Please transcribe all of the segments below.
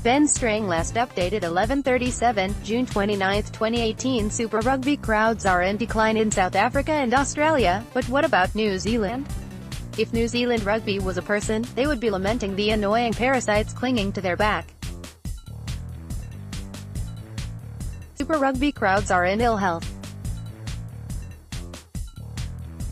STRANG Last updated 11:37, June 29, 2018. Super Rugby crowds are in decline in South Africa and Australia, but what about New Zealand? If New Zealand Rugby was a person, they would be lamenting the annoying parasites clinging to their back. Super Rugby crowds are in ill health.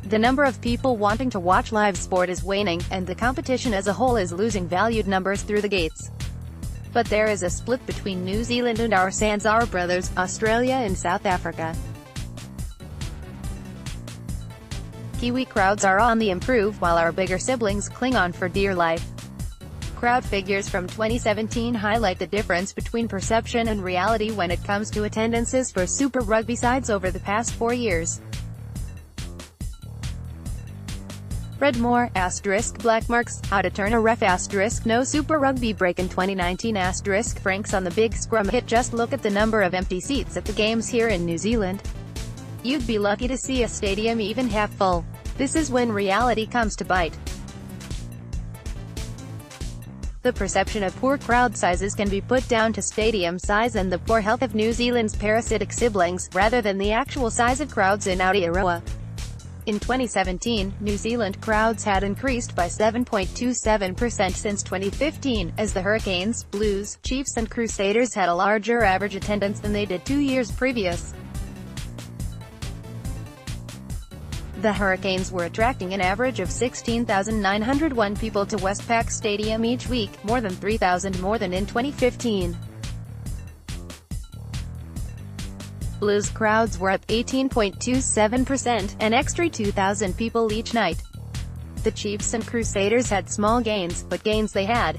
The number of people wanting to watch live sport is waning, and the competition as a whole is losing valued numbers through the gates. But there is a split between New Zealand and our Sanzaar brothers, Australia and South Africa. Kiwi crowds are on the improve, while our bigger siblings cling on for dear life. Crowd figures from 2017 highlight the difference between perception and reality when it comes to attendances for Super Rugby sides over the past 4 years. Read more, black marks, how to turn a ref, no Super Rugby break in 2019, Franks on the big scrum hit. Just look at the number of empty seats at the games here in New Zealand. You'd be lucky to see a stadium even half full. This is when reality comes to bite. The perception of poor crowd sizes can be put down to stadium size and the poor health of New Zealand's parasitic siblings, rather than the actual size of crowds in Aotearoa. In 2017, New Zealand crowds had increased by 7.27% since 2015, as the Hurricanes, Blues, Chiefs and Crusaders had a larger average attendance than they did 2 years previous. The Hurricanes were attracting an average of 16,901 people to Westpac Stadium each week, more than 3,000 more than in 2015. Blues crowds were up 18.27%, an extra 2,000 people each night. The Chiefs and Crusaders had small gains, but gains they had.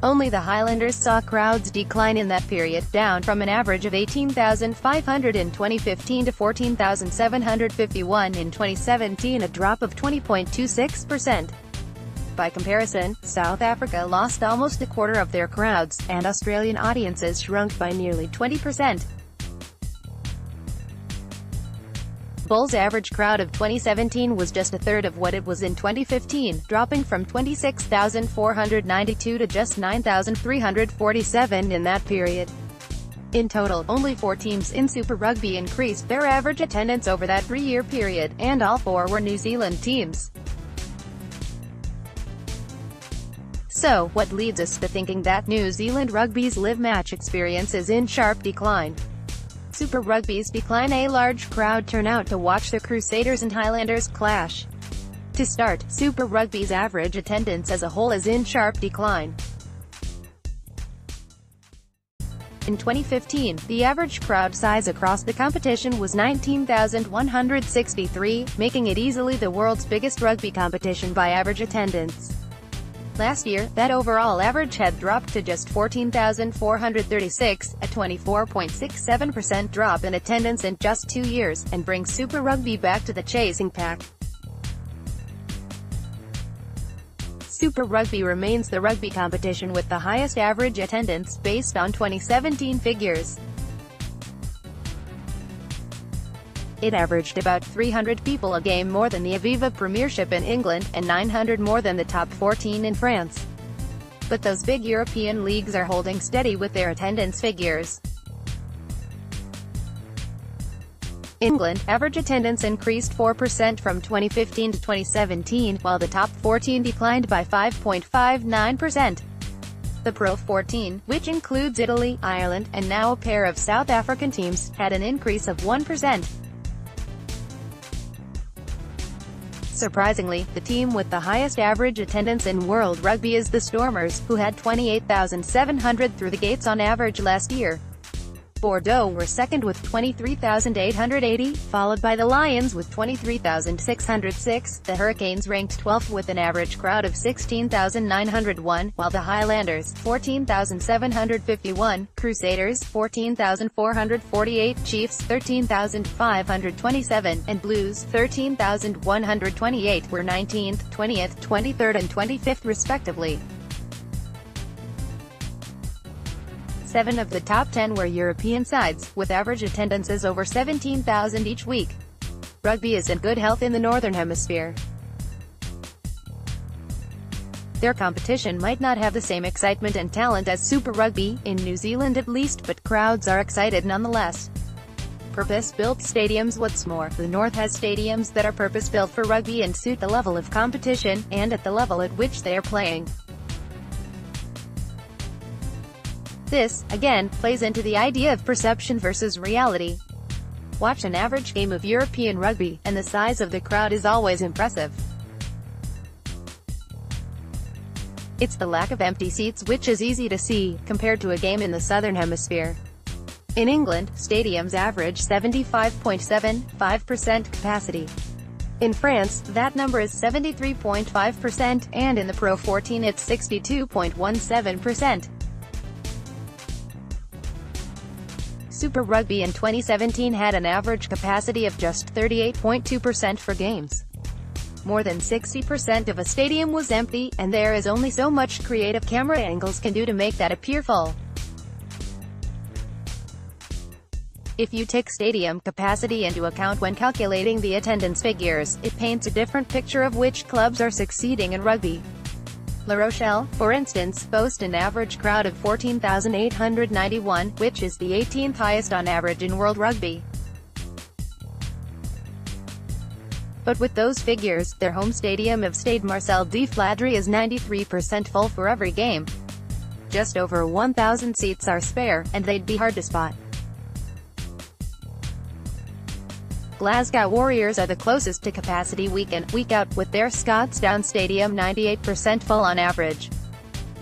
Only the Highlanders saw crowds decline in that period, down from an average of 18,500 in 2015 to 14,751 in 2017, a drop of 20.26%. By comparison, South Africa lost almost a quarter of their crowds, and Australian audiences shrunk by nearly 20%. Bulls' average crowd of 2017 was just a third of what it was in 2015, dropping from 26,492 to just 9,347 in that period. In total, only 4 teams in Super Rugby increased their average attendance over that 3-year period, and all 4 were New Zealand teams. So, what leads us to thinking that New Zealand Rugby's live match experience is in sharp decline? Super Rugby's decline. A large crowd turnout to watch the Crusaders and Highlanders clash. To start, Super Rugby's average attendance as a whole is in sharp decline. In 2015, the average crowd size across the competition was 19,163, making it easily the world's biggest rugby competition by average attendance. Last year, that overall average had dropped to just 14,436, a 24.67% drop in attendance in just 2 years, and brings Super Rugby back to the chasing pack. Super Rugby remains the rugby competition with the highest average attendance, based on 2017 figures. It averaged about 300 people a game, more than the Aviva Premiership in England, and 900 more than the top 14 in France. But those big European leagues are holding steady with their attendance figures. England, average attendance increased 4% from 2015 to 2017, while the top 14 declined by 5.59%. The Pro 14, which includes Italy, Ireland, and now a pair of South African teams, had an increase of 1%. Surprisingly, the team with the highest average attendance in World Rugby is the Stormers, who had 28,700 through the gates on average last year. Bordeaux were second with 23,880, followed by the Lions with 23,606, the Hurricanes ranked 12th with an average crowd of 16,901, while the Highlanders, 14,751, Crusaders, 14,448, Chiefs, 13,527, and Blues, 13,128, were 19th, 20th, 23rd and 25th respectively. 7 of the top 10 were European sides, with average attendances over 17,000 each week. Rugby is in good health in the Northern Hemisphere. Their competition might not have the same excitement and talent as Super Rugby, in New Zealand at least, but crowds are excited nonetheless. Purpose-built stadiums. What's more, the North has stadiums that are purpose-built for rugby and suit the level of competition, and at the level at which they are playing. This, again, plays into the idea of perception versus reality. Watch an average game of European rugby, and the size of the crowd is always impressive. It's the lack of empty seats which is easy to see, compared to a game in the Southern Hemisphere. In England, stadiums average 75.75% capacity. In France, that number is 73.5%, and in the Pro 14 it's 62.17%. Super Rugby in 2017 had an average capacity of just 38.2% for games. More than 60% of a stadium was empty, and there is only so much creative camera angles can do to make that appear full. If you take stadium capacity into account when calculating the attendance figures, it paints a different picture of which clubs are succeeding in rugby. La Rochelle, for instance, boasts an average crowd of 14,891, which is the 18th highest on average in World Rugby. But with those figures, their home stadium of Stade Marcel de Flandre is 93% full for every game. Just over 1,000 seats are spare, and they'd be hard to spot. Glasgow Warriors are the closest to capacity week in, week out, with their Scotstoun Stadium 98% full on average.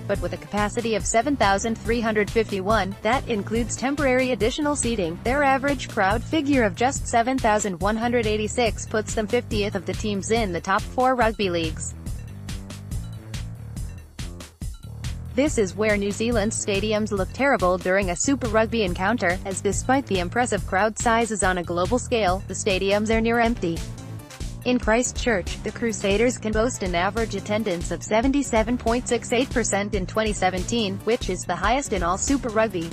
But with a capacity of 7,351, that includes temporary additional seating, their average crowd figure of just 7,186 puts them 50th of the teams in the top 4 rugby leagues. This is where New Zealand's stadiums look terrible during a Super Rugby encounter, as despite the impressive crowd sizes on a global scale, the stadiums are near empty. In Christchurch, the Crusaders can boast an average attendance of 77.68% in 2017, which is the highest in all Super Rugby.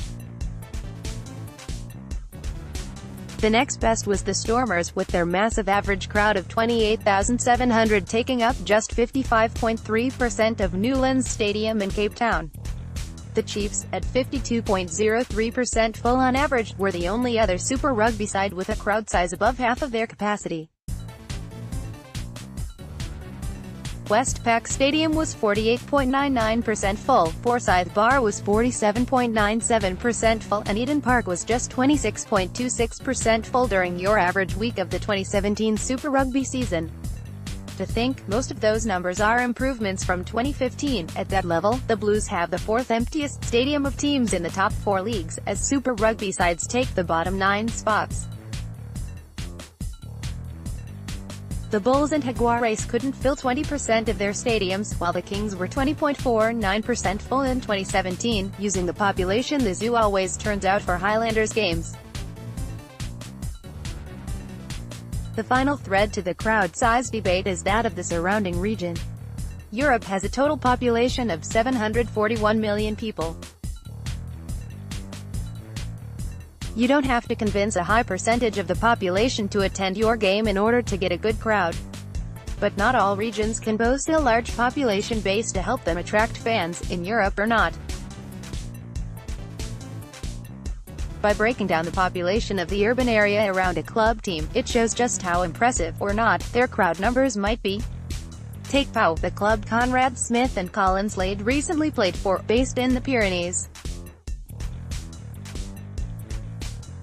The next best was the Stormers, with their massive average crowd of 28,700 taking up just 55.3% of Newlands Stadium in Cape Town. The Chiefs, at 52.03% full on average, were the only other Super Rugby side with a crowd size above half of their capacity. Westpac Stadium was 48.99% full, Forsyth Bar was 47.97% full, and Eden Park was just 26.26% full during your average week of the 2017 Super Rugby season. To think, most of those numbers are improvements from 2015. At that level, the Blues have the 4th emptiest stadium of teams in the top 4 leagues, as Super Rugby sides take the bottom 9 spots. The Bulls and Jaguares couldn't fill 20% of their stadiums, while the Kings were 20.49% full in 2017. Using the population, the zoo always turns out for Highlanders games. The final thread to the crowd size debate is that of the surrounding region. Europe has a total population of 741 million people. You don't have to convince a high percentage of the population to attend your game in order to get a good crowd. But not all regions can boast a large population base to help them attract fans, in Europe or not. By breaking down the population of the urban area around a club team, it shows just how impressive, or not, their crowd numbers might be. Take Pau, the club Conrad Smith and Colin Slade recently played for, based in the Pyrenees.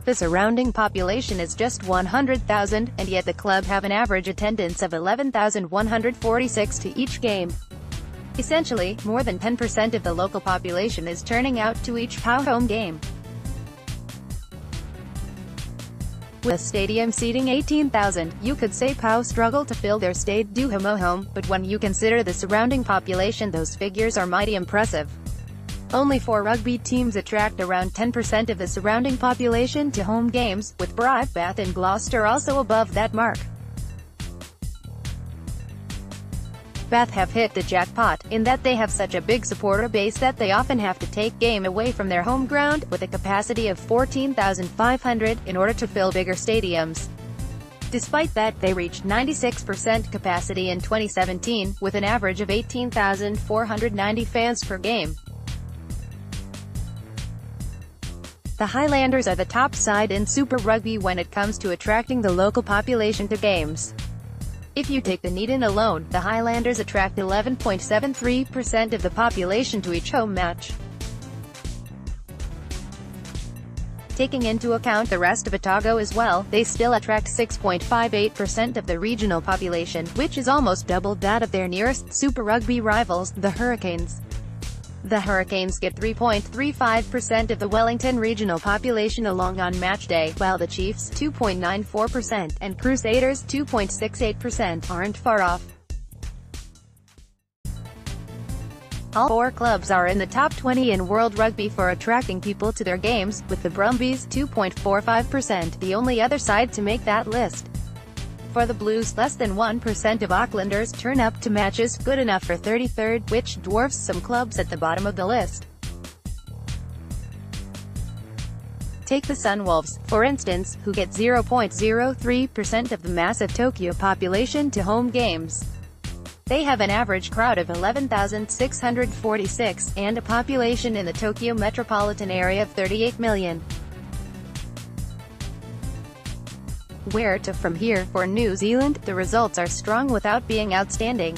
The surrounding population is just 100,000, and yet the club have an average attendance of 11,146 to each game. Essentially, more than 10% of the local population is turning out to each Pau home game. With a stadium seating 18,000, you could say Pau struggle to fill their Stade du Homohome, but when you consider the surrounding population, those figures are mighty impressive. Only 4 rugby teams attract around 10% of the surrounding population to home games, with Bath and Gloucester also above that mark. Bath have hit the jackpot, in that they have such a big supporter base that they often have to take game away from their home ground, with a capacity of 14,500, in order to fill bigger stadiums. Despite that, they reached 96% capacity in 2017, with an average of 18,490 fans per game. The Highlanders are the top side in Super Rugby when it comes to attracting the local population to games. If you take Dunedin alone, the Highlanders attract 11.73% of the population to each home match. Taking into account the rest of Otago as well, they still attract 6.58% of the regional population, which is almost double that of their nearest Super Rugby rivals, the Hurricanes. The Hurricanes get 3.35% of the Wellington regional population along on match day, while the Chiefs 2.94% and Crusaders 2.68% aren't far off. All four clubs are in the top 20 in World Rugby for attracting people to their games, with the Brumbies 2.45%, the only other side to make that list. For the Blues, less than 1% of Aucklanders turn up to matches, good enough for 33rd, which dwarfs some clubs at the bottom of the list. Take the Sunwolves, for instance, who get 0.03% of the massive Tokyo population to home games. They have an average crowd of 11,646, and a population in the Tokyo metropolitan area of 38 million. Where to from here? For New Zealand, the results are strong without being outstanding.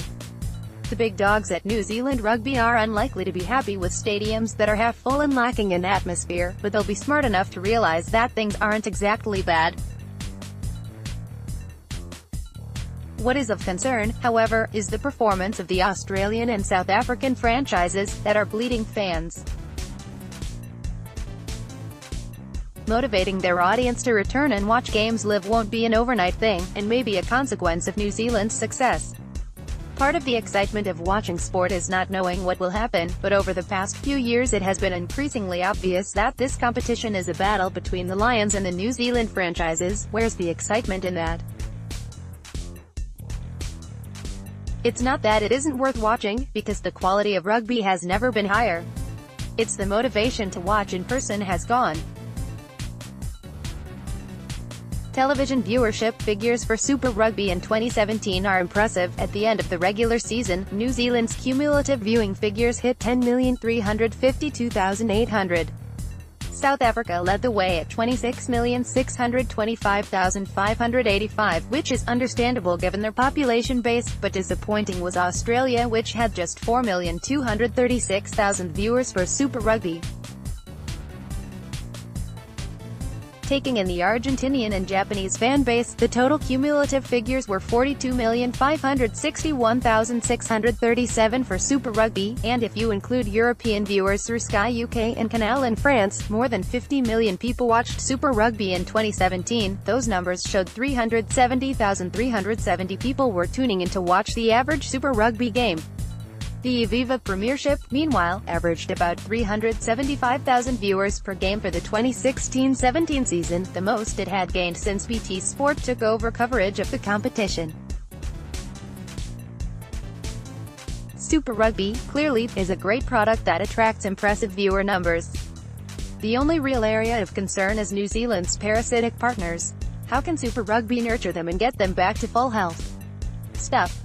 The big dogs at New Zealand Rugby are unlikely to be happy with stadiums that are half full and lacking in atmosphere, but they'll be smart enough to realize that things aren't exactly bad. What is of concern, however, is the performance of the Australian and South African franchises, that are bleeding fans. Motivating their audience to return and watch games live won't be an overnight thing, and may be a consequence of New Zealand's success. Part of the excitement of watching sport is not knowing what will happen, but over the past few years it has been increasingly obvious that this competition is a battle between the Lions and the New Zealand franchises. Where's the excitement in that? It's not that it isn't worth watching, because the quality of rugby has never been higher. It's the motivation to watch in person has gone. Television viewership figures for Super Rugby in 2017 are impressive. At the end of the regular season, New Zealand's cumulative viewing figures hit 10,352,800. South Africa led the way at 26,625,585, which is understandable given their population base, but disappointing was Australia, which had just 4,236,000 viewers for Super Rugby. Taking in the Argentinian and Japanese fan base, the total cumulative figures were 42,561,637 for Super Rugby, and if you include European viewers through Sky UK and Canal in France, more than 50 million people watched Super Rugby in 2017. Those numbers showed 370,370 people were tuning in to watch the average Super Rugby game. The Aviva Premiership, meanwhile, averaged about 375,000 viewers per game for the 2016-17 season, the most it had gained since BT Sport took over coverage of the competition. Super Rugby, clearly, is a great product that attracts impressive viewer numbers. The only real area of concern is New Zealand's parasitic partners. How can Super Rugby nurture them and get them back to full health? Stuff.